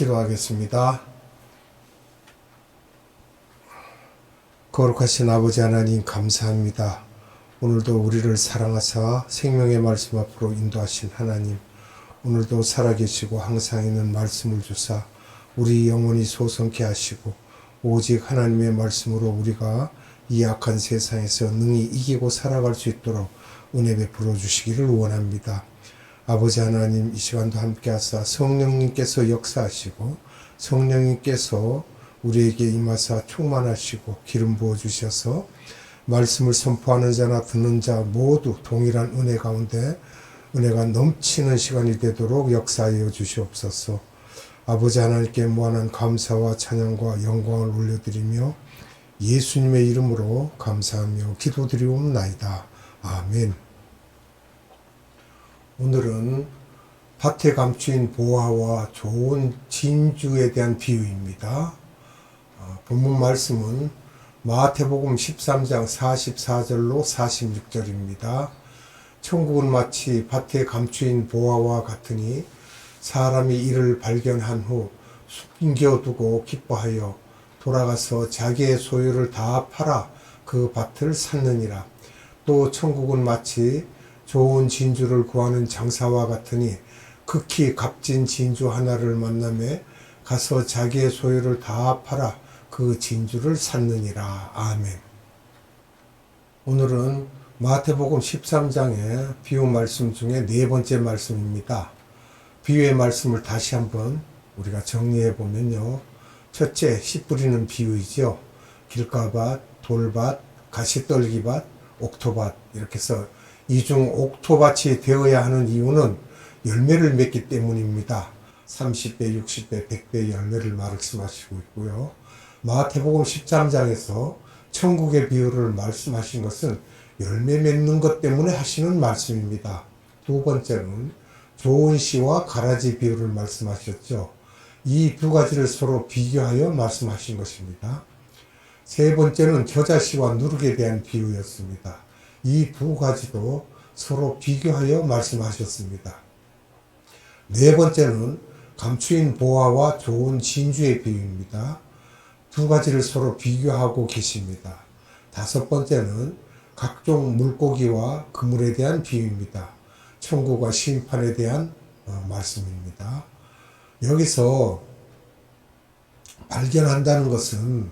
기도하겠습니다. 거룩하신 아버지 하나님 감사합니다. 오늘도 우리를 사랑하사 생명의 말씀 앞으로 인도하신 하나님, 오늘도 살아계시고 항상 있는 말씀을 주사 우리 영혼이 소성케 하시고 오직 하나님의 말씀으로 우리가 이 악한 세상에서 능히 이기고 살아갈 수 있도록 은혜 베풀어 주시기를 원합니다. 아버지 하나님, 이 시간도 함께 하사 성령님께서 역사하시고 성령님께서 우리에게 임하사 충만하시고 기름 부어 주셔서 말씀을 선포하는 자나 듣는 자 모두 동일한 은혜 가운데 은혜가 넘치는 시간이 되도록 역사하여 주시옵소서. 아버지 하나님께 무한한 감사와 찬양과 영광을 올려드리며 예수님의 이름으로 감사하며 기도드리옵나이다. 아멘. 오늘은 밭에 감추인 보화와 좋은 진주에 대한 비유입니다. 본문 말씀은 마태복음 13장 44절로 46절입니다. 천국은 마치 밭에 감추인 보화와 같으니 사람이 이를 발견한 후 숨겨두고 기뻐하여 돌아가서 자기의 소유를 다 팔아 그 밭을 샀느니라. 또 천국은 마치 좋은 진주를 구하는 장사와 같으니 극히 값진 진주 하나를 만나매 가서 자기의 소유를 다 팔아 그 진주를 샀느니라. 아멘. 오늘은 마태복음 13장의 비유 말씀 중에 네 번째 말씀입니다. 비유의 말씀을 다시 한번 우리가 정리해 보면요. 첫째, 씨 뿌리는 비유이죠. 길가밭, 돌밭, 가시떨기밭, 옥토밭, 이렇게 해서 이중 옥토밭이 되어야 하는 이유는 열매를 맺기 때문입니다. 30배, 60배, 100배 열매를 말씀하시고 있고요. 마태복음 13장에서 천국의 비유를 말씀하신 것은 열매 맺는 것 때문에 하시는 말씀입니다. 두 번째는 좋은 씨와 가라지 비유를 말씀하셨죠. 이 두 가지를 서로 비교하여 말씀하신 것입니다. 세 번째는 겨자씨와 누룩에 대한 비유였습니다. 이 두 가지도 서로 비교하여 말씀하셨습니다. 네 번째는 감추인 보화와 좋은 진주의 비유입니다. 두 가지를 서로 비교하고 계십니다. 다섯 번째는 각종 물고기와 그물에 대한 비유입니다. 천국과 심판에 대한 말씀입니다. 여기서 발견한다는 것은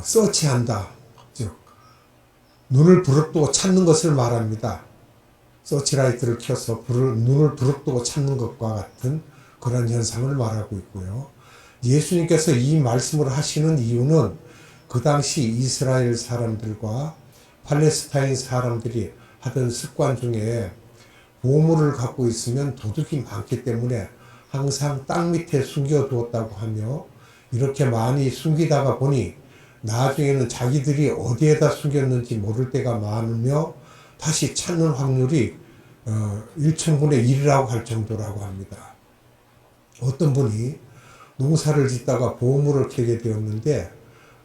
서치한다, 즉 눈을 부릅뜨고 찾는 것을 말합니다. 서치라이트를 켜서 눈을 부릅뜨고 찾는 것과 같은 그런 현상을 말하고 있고요. 예수님께서 이 말씀을 하시는 이유는 그 당시 이스라엘 사람들과 팔레스타인 사람들이 하던 습관 중에 보물을 갖고 있으면 도둑이 많기 때문에 항상 땅 밑에 숨겨두었다고 하며, 이렇게 많이 숨기다가 보니 나중에는 자기들이 어디에다 숨겼는지 모를 때가 많으며 다시 찾는 확률이 1,000분의 1이라고 할 정도라고 합니다. 어떤 분이 농사를 짓다가 보물을 캐게 되었는데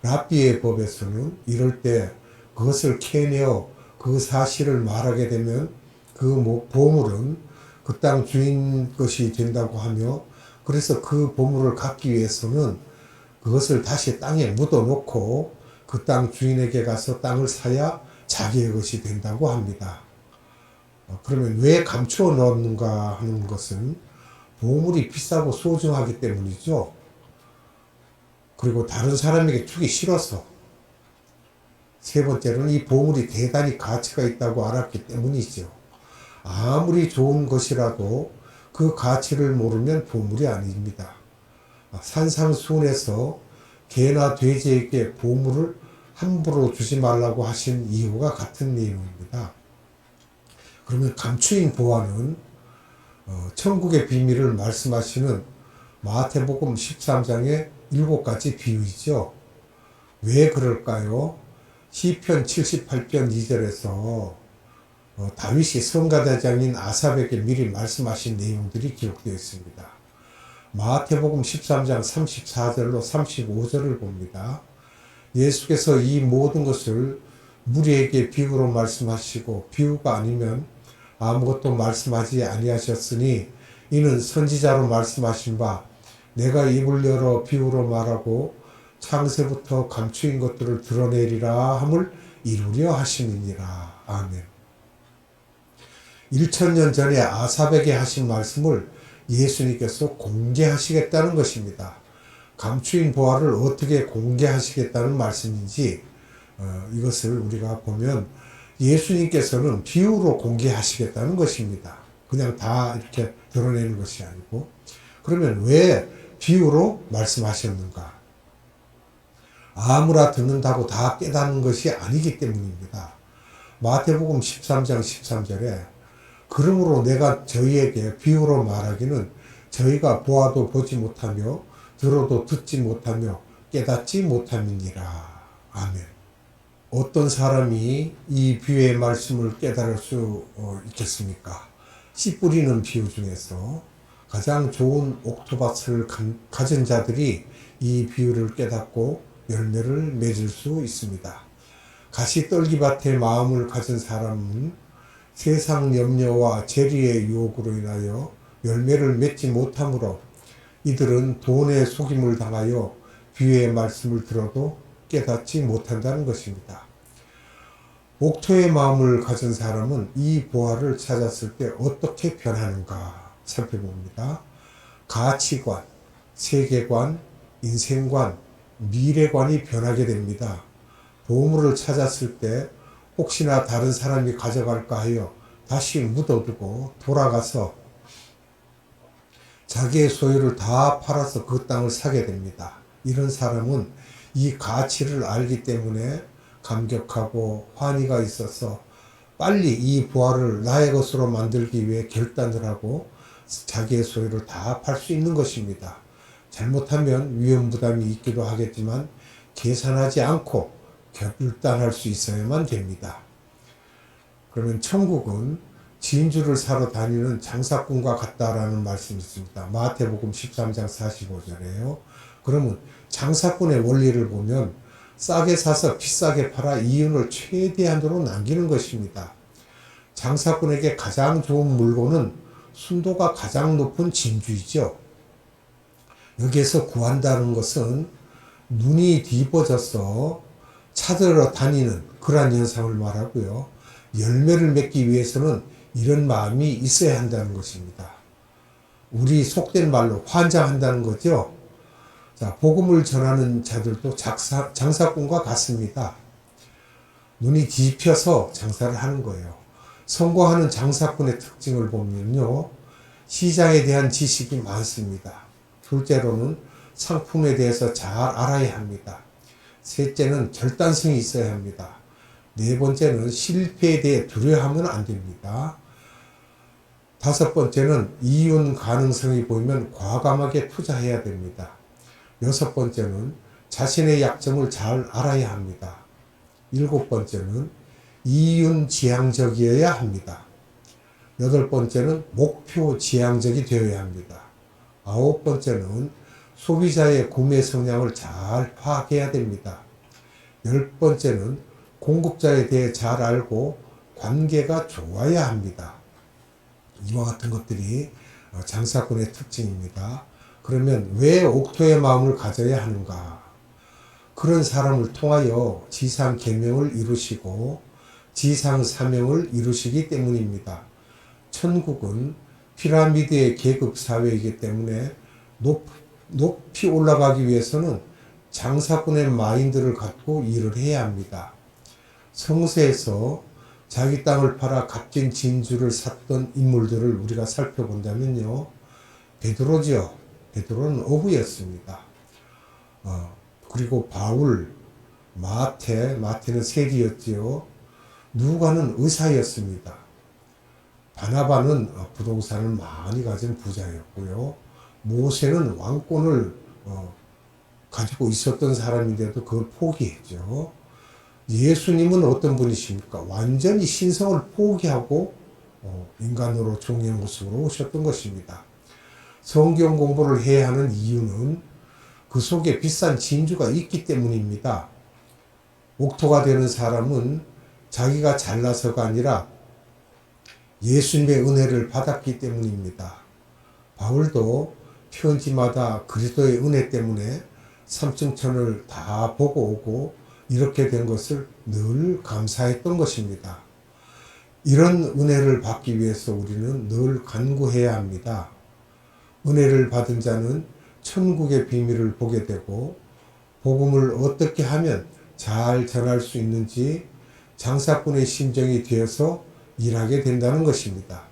랍비의 법에서는 이럴 때 그것을 캐내어 그 사실을 말하게 되면 그 보물은 그 땅 주인 것이 된다고 하며, 그래서 그 보물을 갖기 위해서는 그것을 다시 땅에 묻어놓고 그 땅 주인에게 가서 땅을 사야 자기의 것이 된다고 합니다. 그러면 왜 감추어 넣는가 하는 것은 보물이 비싸고 소중하기 때문이죠. 그리고 다른 사람에게 주기 싫어서. 세 번째로는 이 보물이 대단히 가치가 있다고 알았기 때문이죠. 아무리 좋은 것이라도 그 가치를 모르면 보물이 아닙니다. 산상수훈에서 개나 돼지에게 보물을 함부로 주지 말라고 하신 이유가 같은 내용입니다. 그러면 감추인 보화는 천국의 비밀을 말씀하시는 마태복음 13장의 7가지 비유이죠. 왜 그럴까요? 시편 78편 2절에서 다윗이 성가대장인 아삽에게 미리 말씀하신 내용들이 기록되어 있습니다. 마태복음 13장 34절로 35절을 봅니다. 예수께서 이 모든 것을 무리에게 비유로 말씀하시고 비유가 아니면 아무것도 말씀하지 아니하셨으니 이는 선지자로 말씀하신 바 내가 입을 열어 비유로 말하고 창세부터 감추인 것들을 드러내리라 함을 이루려 하심이니라. 아멘. 1000년 전에 아삽에게 하신 말씀을 예수님께서 공개하시겠다는 것입니다. 감추인 보화를 어떻게 공개하시겠다는 말씀인지 이것을 우리가 보면 예수님께서는 비유로 공개하시겠다는 것입니다. 그냥 다 이렇게 드러내는 것이 아니고. 그러면 왜 비유로 말씀하셨는가? 아무나 듣는다고 다 깨닫는 것이 아니기 때문입니다. 마태복음 13장 13절에 그러므로 내가 저희에게 비유로 말하기는 저희가 보아도 보지 못하며 들어도 듣지 못하며 깨닫지 못함이니라. 아멘. 어떤 사람이 이 비유의 말씀을 깨달을 수 있겠습니까? 씨 뿌리는 비유 중에서 가장 좋은 옥토밭을 가진 자들이 이 비유를 깨닫고 열매를 맺을 수 있습니다. 가시떨기밭에 마음을 가진 사람은 세상 염려와 재리의 유혹으로 인하여 열매를 맺지 못하므로 이들은 돈의 속임을 당하여 비유의 말씀을 들어도 깨닫지 못한다는 것입니다. 옥토의 마음을 가진 사람은 이 보화를 찾았을 때 어떻게 변하는가 살펴봅니다. 가치관, 세계관, 인생관, 미래관이 변하게 됩니다. 보물을 찾았을 때 혹시나 다른 사람이 가져갈까 하여 다시 묻어두고 돌아가서 자기의 소유를 다 팔아서 그 땅을 사게 됩니다. 이런 사람은 이 가치를 알기 때문에 감격하고 환희가 있어서 빨리 이 보화를 나의 것으로 만들기 위해 결단을 하고 자기의 소유를 다 팔 수 있는 것입니다. 잘못하면 위험 부담이 있기도 하겠지만 계산하지 않고 결단할 수 있어야만 됩니다. 그러면 천국은 진주를 사러 다니는 장사꾼과 같다라는 말씀이 있습니다. 마태복음 13장 45절에요. 그러면 장사꾼의 원리를 보면 싸게 사서 비싸게 팔아 이윤을 최대한으로 남기는 것입니다. 장사꾼에게 가장 좋은 물건은 순도가 가장 높은 진주이죠. 여기에서 구한다는 것은 눈이 뒤집어져서 찾으러 다니는 그러한 현상을 말하고요. 열매를 맺기 위해서는 이런 마음이 있어야 한다는 것입니다. 우리 속된 말로 환장한다는 거죠. 자, 복음을 전하는 자들도 장사꾼과 같습니다. 눈이 뒤집혀서 장사를 하는 거예요. 성공하는 장사꾼의 특징을 보면요. 시장에 대한 지식이 많습니다. 둘째로는 상품에 대해서 잘 알아야 합니다. 셋째는 결단성이 있어야 합니다. 네 번째는 실패에 대해 두려워하면 안 됩니다. 다섯 번째는 이윤 가능성이 보이면 과감하게 투자해야 됩니다. 여섯 번째는 자신의 약점을 잘 알아야 합니다. 일곱 번째는 이윤지향적이어야 합니다. 여덟 번째는 목표지향적이 되어야 합니다. 아홉 번째는 소비자의 구매 성향을 잘 파악해야 됩니다. 열 번째는 공급자에 대해 잘 알고 관계가 좋아야 합니다. 이와 같은 것들이 장사꾼의 특징입니다. 그러면 왜 옥토의 마음을 가져야 하는가? 그런 사람을 통하여 지상 계명을 이루시고 지상 사명을 이루시기 때문입니다. 천국은 피라미드의 계급 사회이기 때문에 높이 올라가기 위해서는 장사꾼의 마인드를 갖고 일을 해야 합니다. 성서에서 자기 땅을 팔아 값진 진주를 샀던 인물들을 우리가 살펴본다면요. 베드로죠. 베드로는 어부였습니다. 그리고 바울, 마태는 세리였지요. 누가는 의사였습니다. 바나바는 부동산을 많이 가진 부자였고요. 모세는 왕권을 가지고 있었던 사람인데도 그걸 포기했죠. 예수님은 어떤 분이십니까? 완전히 신성을 포기하고 인간으로 종의 모습으로 오셨던 것입니다. 성경 공부를 해야 하는 이유는 그 속에 비싼 진주가 있기 때문입니다. 옥토가 되는 사람은 자기가 잘나서가 아니라 예수님의 은혜를 받았기 때문입니다. 바울도 편지마다 그리스도의 은혜 때문에 삼층천을 다 보고 오고 이렇게 된 것을 늘 감사했던 것입니다. 이런 은혜를 받기 위해서 우리는 늘 간구해야 합니다. 은혜를 받은 자는 천국의 비밀을 보게 되고 복음을 어떻게 하면 잘 전할 수 있는지 장사꾼의 심정이 되어서 일하게 된다는 것입니다.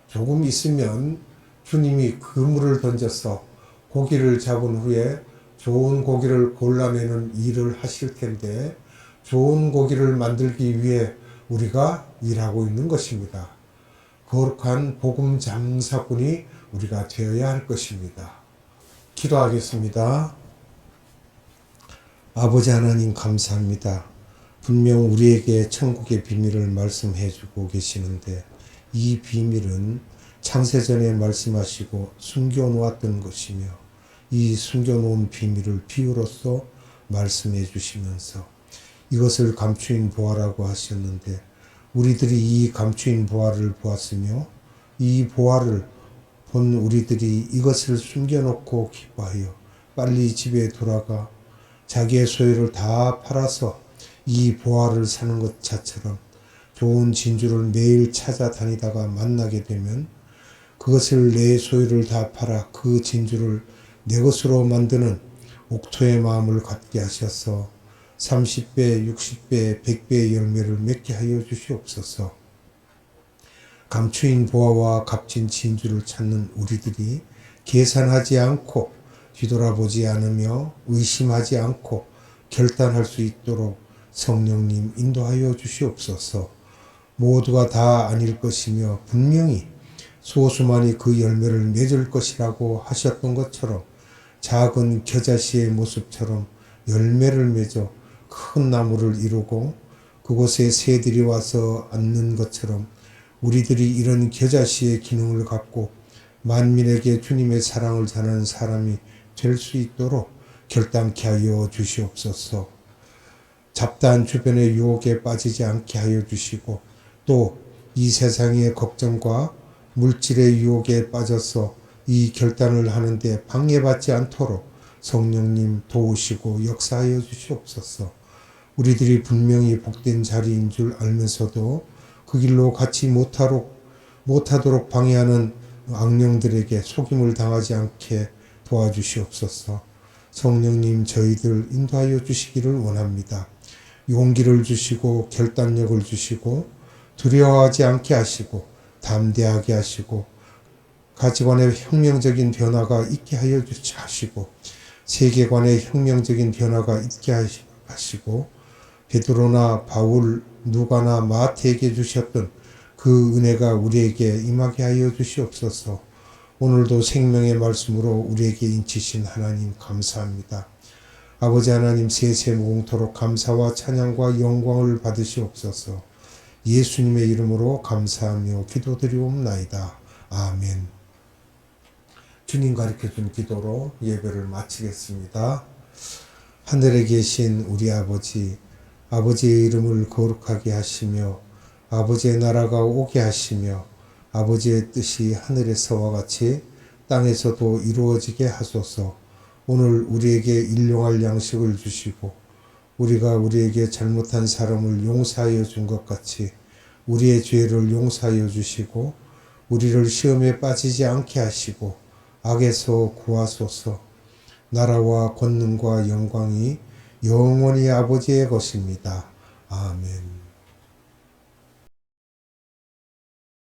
조금 있으면 주님이 그물을 던져서 고기를 잡은 후에 좋은 고기를 골라내는 일을 하실 텐데 좋은 고기를 만들기 위해 우리가 일하고 있는 것입니다. 거룩한 복음 장사꾼이 우리가 되어야 할 것입니다. 기도하겠습니다. 아버지 하나님 감사합니다. 분명 우리에게 천국의 비밀을 말씀해 주고 계시는데 이 비밀은 창세전에 말씀하시고 숨겨놓았던 것이며 이 숨겨놓은 비밀을 비유로서 말씀해 주시면서 이것을 감추인 보화라고 하셨는데 우리들이 이 감추인 보화를 보았으며 이 보화를 본 우리들이 이것을 숨겨놓고 기뻐하여 빨리 집에 돌아가 자기의 소유를 다 팔아서 이 보화를 사는 것 자처럼 좋은 진주를 매일 찾아다니다가 만나게 되면 그것을 내 소유를 다 팔아 그 진주를 내 것으로 만드는 옥토의 마음을 갖게 하셔서 30배, 60배, 100배의 열매를 맺게 하여 주시옵소서. 감추인 보화와 값진 진주를 찾는 우리들이 계산하지 않고 뒤돌아보지 않으며 의심하지 않고 결단할 수 있도록 성령님 인도하여 주시옵소서. 모두가 다 아닐 것이며 분명히 소수만이 그 열매를 맺을 것이라고 하셨던 것처럼 작은 겨자씨의 모습처럼 열매를 맺어 큰 나무를 이루고 그곳에 새들이 와서 앉는 것처럼 우리들이 이런 겨자씨의 기능을 갖고 만민에게 주님의 사랑을 전하는 사람이 될 수 있도록 결단케 하여 주시옵소서. 잡다한 주변의 유혹에 빠지지 않게 하여 주시고 또 이 세상의 걱정과 물질의 유혹에 빠져서 이 결단을 하는데 방해받지 않도록 성령님 도우시고 역사하여 주시옵소서. 우리들이 분명히 복된 자리인 줄 알면서도 그 길로 같이 못하도록 방해하는 악령들에게 속임을 당하지 않게 도와주시옵소서. 성령님 저희들 인도하여 주시기를 원합니다. 용기를 주시고 결단력을 주시고 두려워하지 않게 하시고 담대하게 하시고 가치관의 혁명적인 변화가 있게 하여 주시고 세계관의 혁명적인 변화가 있게 하시고 베드로나 바울, 누가나 마태에게 주셨던 그 은혜가 우리에게 임하게 하여 주시옵소서. 오늘도 생명의 말씀으로 우리에게 인치신 하나님 감사합니다. 아버지 하나님 세세무궁토록 감사와 찬양과 영광을 받으시옵소서. 예수님의 이름으로 감사하며 기도드리옵나이다. 아멘. 주님 가르쳐준 기도로 예배를 마치겠습니다. 하늘에 계신 우리 아버지, 아버지의 이름을 거룩하게 하시며 아버지의 나라가 오게 하시며 아버지의 뜻이 하늘에서와 같이 땅에서도 이루어지게 하소서. 오늘 우리에게 일용할 양식을 주시고 우리가 우리에게 잘못한 사람을 용서하여 준 것 같이 우리의 죄를 용서하여 주시고 우리를 시험에 빠지지 않게 하시고 악에서 구하소서. 나라와 권능과 영광이 영원히 아버지의 것입니다. 아멘.